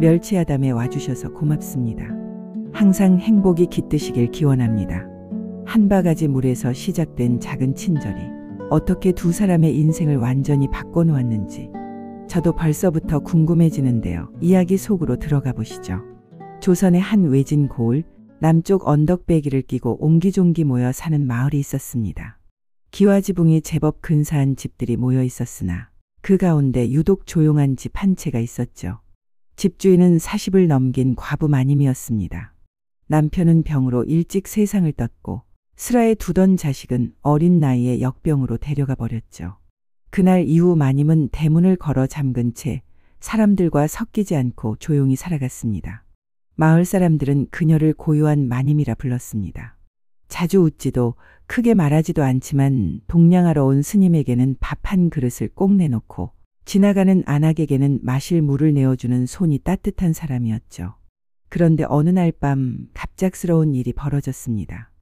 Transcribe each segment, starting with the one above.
멸치아담에 와주셔서 고맙습니다. 항상 행복이 깃드시길 기원합니다. 한 바가지 물에서 시작된 작은 친절이 어떻게 두 사람의 인생을 완전히 바꿔놓았는지 저도 벌써부터 궁금해지는데요. 이야기 속으로 들어가 보시죠. 조선의 한 외진 고을, 남쪽 언덕배기를 끼고 옹기종기 모여 사는 마을이 있었습니다. 기와지붕이 제법 근사한 집들이 모여 있었으나 그 가운데 유독 조용한 집 한 채가 있었죠. 집주인은 40을 넘긴 과부 마님이었습니다. 남편은 병으로 일찍 세상을 떴고 슬하에 두던 자식은 어린 나이에 역병으로 데려가 버렸죠. 그날 이후 마님은 대문을 걸어 잠근 채 사람들과 섞이지 않고 조용히 살아갔습니다. 마을 사람들은 그녀를 고요한 마님이라 불렀습니다. 자주 웃지도 크게 말하지도 않지만 동냥하러 온 스님에게는 밥 한 그릇을 꼭 내놓고 지나가는 안악에게는 마실 물을 내어주는 손이 따뜻한 사람이었죠. 그런데 어느 날 밤 갑작스러운 일이 벌어졌습니다.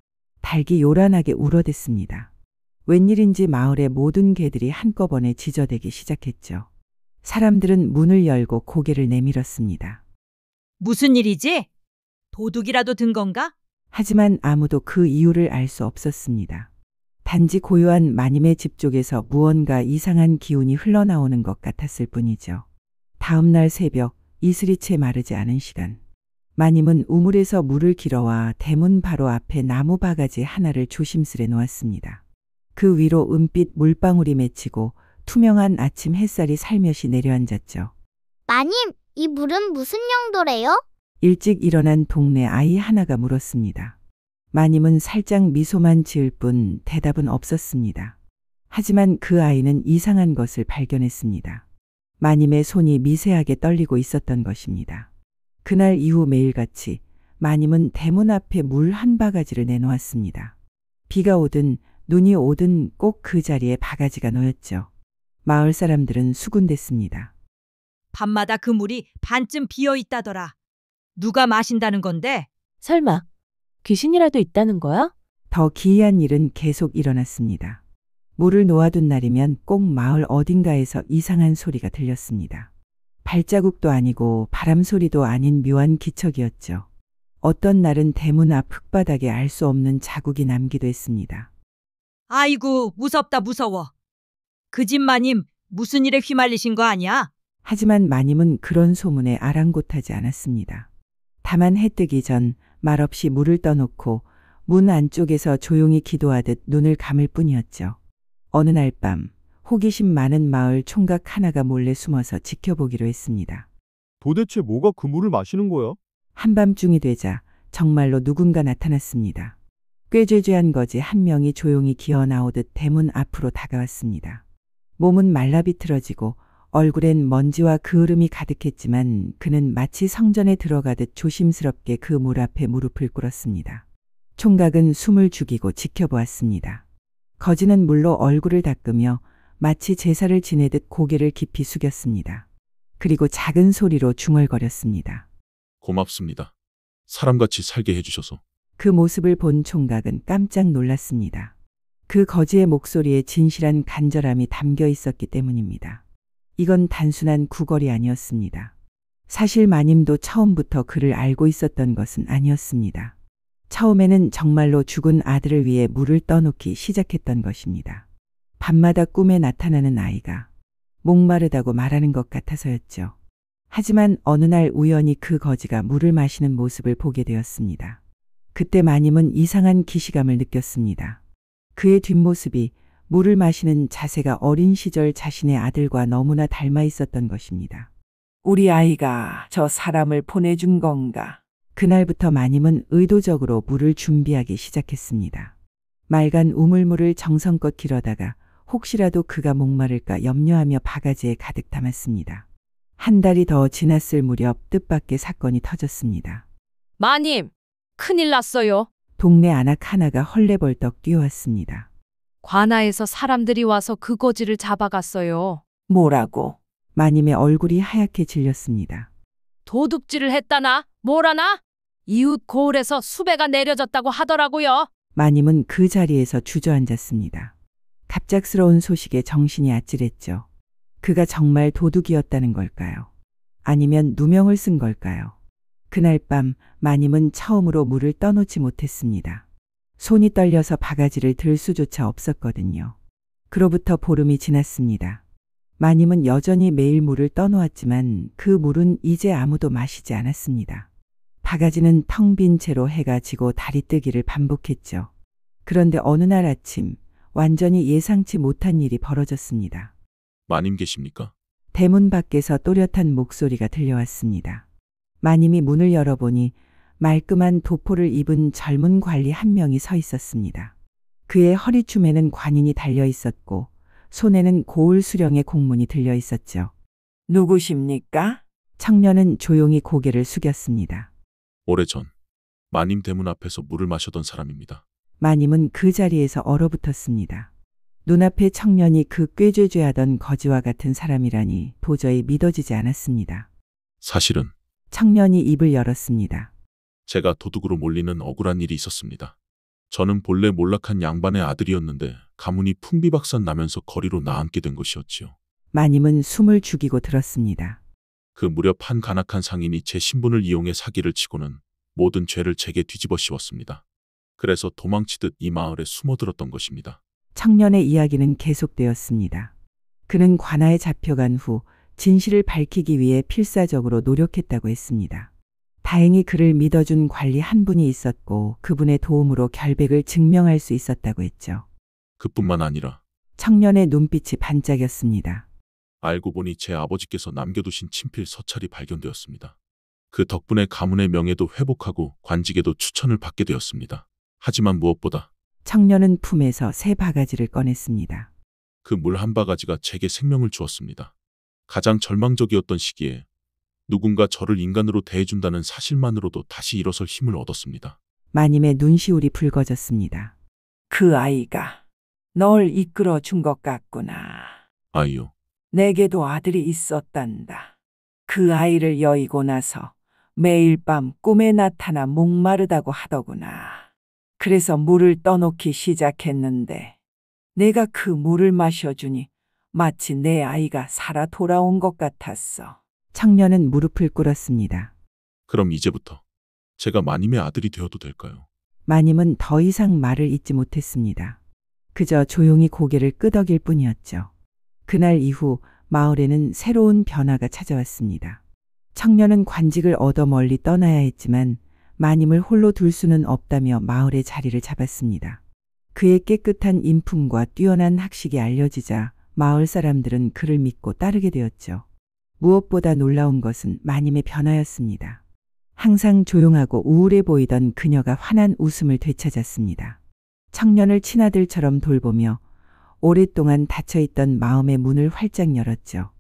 닭이 요란하게 울어댔습니다. 웬일인지 마을의 모든 개들이 한꺼번에 지저대기 시작했죠. 사람들은 문을 열고 고개를 내밀었습니다. 무슨 일이지? 도둑이라도 든 건가? 하지만 아무도 그 이유를 알 수 없었습니다. 단지 고요한 마님의 집 쪽에서 무언가 이상한 기운이 흘러나오는 것 같았을 뿐이죠. 다음 날 새벽, 이슬이 채 마르지 않은 시간. 마님은 우물에서 물을 길어와 대문 바로 앞에 나무 바가지 하나를 조심스레 놓았습니다. 그 위로 은빛 물방울이 맺히고 투명한 아침 햇살이 살며시 내려앉았죠. 마님, 이 물은 무슨 용도래요? 일찍 일어난 동네 아이 하나가 물었습니다. 마님은 살짝 미소만 지을 뿐 대답은 없었습니다. 하지만 그 아이는 이상한 것을 발견했습니다. 마님의 손이 미세하게 떨리고 있었던 것입니다. 그날 이후 매일같이 마님은 대문 앞에 물 한 바가지를 내놓았습니다. 비가 오든 눈이 오든 꼭 그 자리에 바가지가 놓였죠. 마을 사람들은 수군댔습니다. 밤마다 그 물이 반쯤 비어 있다더라. 누가 마신다는 건데? 설마 귀신이라도 있다는 거야? 더 기이한 일은 계속 일어났습니다. 물을 놓아둔 날이면 꼭 마을 어딘가에서 이상한 소리가 들렸습니다. 발자국도 아니고 바람 소리도 아닌 묘한 기척이었죠. 어떤 날은 대문 앞 흙바닥에 알 수 없는 자국이 남기도 했습니다. 아이고, 무섭다 무서워. 그 집 마님 무슨 일에 휘말리신 거 아니야? 하지만 마님은 그런 소문에 아랑곳하지 않았습니다. 다만 해 뜨기 전 말없이 물을 떠놓고 문 안쪽에서 조용히 기도하듯 눈을 감을 뿐이었죠. 어느 날 밤 호기심 많은 마을 총각 하나가 몰래 숨어서 지켜보기로 했습니다. 도대체 뭐가 그 물을 마시는 거야? 한밤중이 되자 정말로 누군가 나타났습니다. 꾀죄죄한 거지 한 명이 조용히 기어 나오듯 대문 앞으로 다가왔습니다. 몸은 말라비틀어지고 얼굴엔 먼지와 그을음이 가득했지만 그는 마치 성전에 들어가듯 조심스럽게 그 물 앞에 무릎을 꿇었습니다. 총각은 숨을 죽이고 지켜보았습니다. 거지는 물로 얼굴을 닦으며 마치 제사를 지내듯 고개를 깊이 숙였습니다. 그리고 작은 소리로 중얼거렸습니다. 고맙습니다. 사람같이 살게 해주셔서. 그 모습을 본 총각은 깜짝 놀랐습니다. 그 거지의 목소리에 진실한 간절함이 담겨 있었기 때문입니다. 이건 단순한 구걸이 아니었습니다. 사실 마님도 처음부터 그를 알고 있었던 것은 아니었습니다. 처음에는 정말로 죽은 아들을 위해 물을 떠놓기 시작했던 것입니다. 밤마다 꿈에 나타나는 아이가 목마르다고 말하는 것 같아서였죠. 하지만 어느 날 우연히 그 거지가 물을 마시는 모습을 보게 되었습니다. 그때 마님은 이상한 기시감을 느꼈습니다. 그의 뒷모습이 물을 마시는 자세가 어린 시절 자신의 아들과 너무나 닮아 있었던 것입니다. 우리 아이가 저 사람을 보내준 건가? 그날부터 마님은 의도적으로 물을 준비하기 시작했습니다. 맑은 우물물을 정성껏 길어다가 혹시라도 그가 목마를까 염려하며 바가지에 가득 담았습니다. 한 달이 더 지났을 무렵 뜻밖의 사건이 터졌습니다. 마님, 큰일 났어요. 동네 안악 하나가 헐레벌떡 뛰어왔습니다. 관아에서 사람들이 와서 그 거지를 잡아갔어요. 뭐라고? 마님의 얼굴이 하얗게 질렸습니다. 도둑질을 했다나 뭐라나? 이웃 고을에서 수배가 내려졌다고 하더라고요. 마님은 그 자리에서 주저앉았습니다. 갑작스러운 소식에 정신이 아찔했죠. 그가 정말 도둑이었다는 걸까요? 아니면 누명을 쓴 걸까요? 그날 밤 마님은 처음으로 물을 떠놓지 못했습니다. 손이 떨려서 바가지를 들 수조차 없었거든요. 그로부터 보름이 지났습니다. 마님은 여전히 매일 물을 떠놓았지만 그 물은 이제 아무도 마시지 않았습니다. 바가지는 텅 빈 채로 해가 지고 달이 뜨기를 반복했죠. 그런데 어느 날 아침 완전히 예상치 못한 일이 벌어졌습니다. 마님 계십니까? 대문 밖에서 또렷한 목소리가 들려왔습니다. 마님이 문을 열어보니 말끔한 도포를 입은 젊은 관리 한 명이 서 있었습니다. 그의 허리춤에는 관인이 달려 있었고 손에는 고울 수령의 공문이 들려 있었죠. 누구십니까? 청년은 조용히 고개를 숙였습니다. 오래전 마님 대문 앞에서 물을 마셨던 사람입니다. 마님은 그 자리에서 얼어붙었습니다. 눈앞에 청년이 그 꾀죄죄하던 거지와 같은 사람이라니 도저히 믿어지지 않았습니다. 사실은 청년이 입을 열었습니다. 제가 도둑으로 몰리는 억울한 일이 있었습니다. 저는 본래 몰락한 양반의 아들이었는데 가문이 풍비박산 나면서 거리로 나앉게 된 것이었지요. 마님은 숨을 죽이고 들었습니다. 그 무렵 한 간악한 상인이 제 신분을 이용해 사기를 치고는 모든 죄를 제게 뒤집어 씌웠습니다. 그래서 도망치듯 이 마을에 숨어들었던 것입니다. 청년의 이야기는 계속되었습니다. 그는 관아에 잡혀간 후 진실을 밝히기 위해 필사적으로 노력했다고 했습니다. 다행히 그를 믿어준 관리 한 분이 있었고 그분의 도움으로 결백을 증명할 수 있었다고 했죠. 그뿐만 아니라 청년의 눈빛이 반짝였습니다. 알고 보니 제 아버지께서 남겨두신 친필 서찰이 발견되었습니다. 그 덕분에 가문의 명예도 회복하고 관직에도 추천을 받게 되었습니다. 하지만 무엇보다 청년은 품에서 새 바가지를 꺼냈습니다. 그 물 한 바가지가 제게 생명을 주었습니다. 가장 절망적이었던 시기에 누군가 저를 인간으로 대해준다는 사실만으로도 다시 일어설 힘을 얻었습니다. 마님의 눈시울이 붉어졌습니다. 그 아이가 널 이끌어 준 것 같구나. 아이요. 내게도 아들이 있었단다. 그 아이를 여의고 나서 매일 밤 꿈에 나타나 목마르다고 하더구나. 그래서 물을 떠놓기 시작했는데 내가 그 물을 마셔주니 마치 내 아이가 살아 돌아온 것 같았어. 청년은 무릎을 꿇었습니다. 그럼 이제부터 제가 마님의 아들이 되어도 될까요? 마님은 더 이상 말을 잇지 못했습니다. 그저 조용히 고개를 끄덕일 뿐이었죠. 그날 이후 마을에는 새로운 변화가 찾아왔습니다. 청년은 관직을 얻어 멀리 떠나야 했지만 마님을 홀로 둘 수는 없다며 마을에 자리를 잡았습니다. 그의 깨끗한 인품과 뛰어난 학식이 알려지자 마을 사람들은 그를 믿고 따르게 되었죠. 무엇보다 놀라운 것은 마님의 변화였습니다. 항상 조용하고 우울해 보이던 그녀가 환한 웃음을 되찾았습니다. 청년을 친아들처럼 돌보며 오랫동안 닫혀있던 마음의 문을 활짝 열었죠.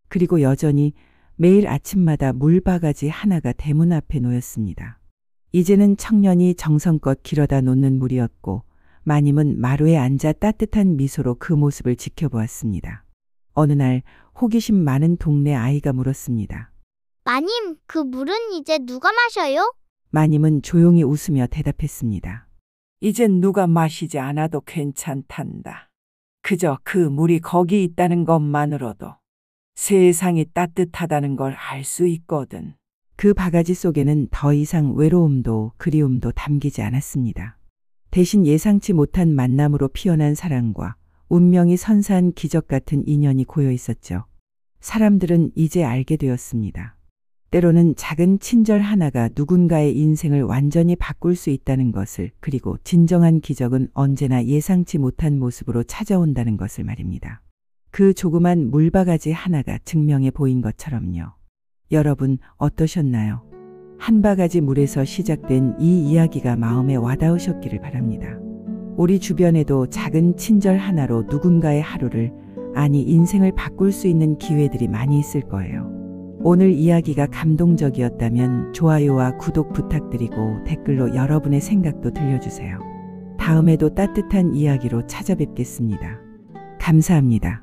그리고 여전히 매일 아침마다 물바가지 하나가 대문 앞에 놓였습니다. 이제는 청년이 정성껏 길어다 놓는 물이었고 마님은 마루에 앉아 따뜻한 미소로 그 모습을 지켜보았습니다. 어느 날 호기심 많은 동네 아이가 물었습니다. 마님, 그 물은 이제 누가 마셔요? 마님은 조용히 웃으며 대답했습니다. 이젠 누가 마시지 않아도 괜찮단다. 그저 그 물이 거기 있다는 것만으로도 세상이 따뜻하다는 걸 알 수 있거든. 그 바가지 속에는 더 이상 외로움도 그리움도 담기지 않았습니다. 대신 예상치 못한 만남으로 피어난 사랑과 운명이 선사한 기적 같은 인연이 고여 있었죠. 사람들은 이제 알게 되었습니다. 때로는 작은 친절 하나가 누군가의 인생을 완전히 바꿀 수 있다는 것을, 그리고 진정한 기적은 언제나 예상치 못한 모습으로 찾아온다는 것을 말입니다. 그 조그만 물바가지 하나가 증명해 보인 것처럼요. 여러분 어떠셨나요? 한 바가지 물에서 시작된 이 이야기가 마음에 와닿으셨기를 바랍니다. 우리 주변에도 작은 친절 하나로 누군가의 하루를, 아니 인생을 바꿀 수 있는 기회들이 많이 있을 거예요. 오늘 이야기가 감동적이었다면 좋아요와 구독 부탁드리고 댓글로 여러분의 생각도 들려주세요. 다음에도 따뜻한 이야기로 찾아뵙겠습니다. 감사합니다.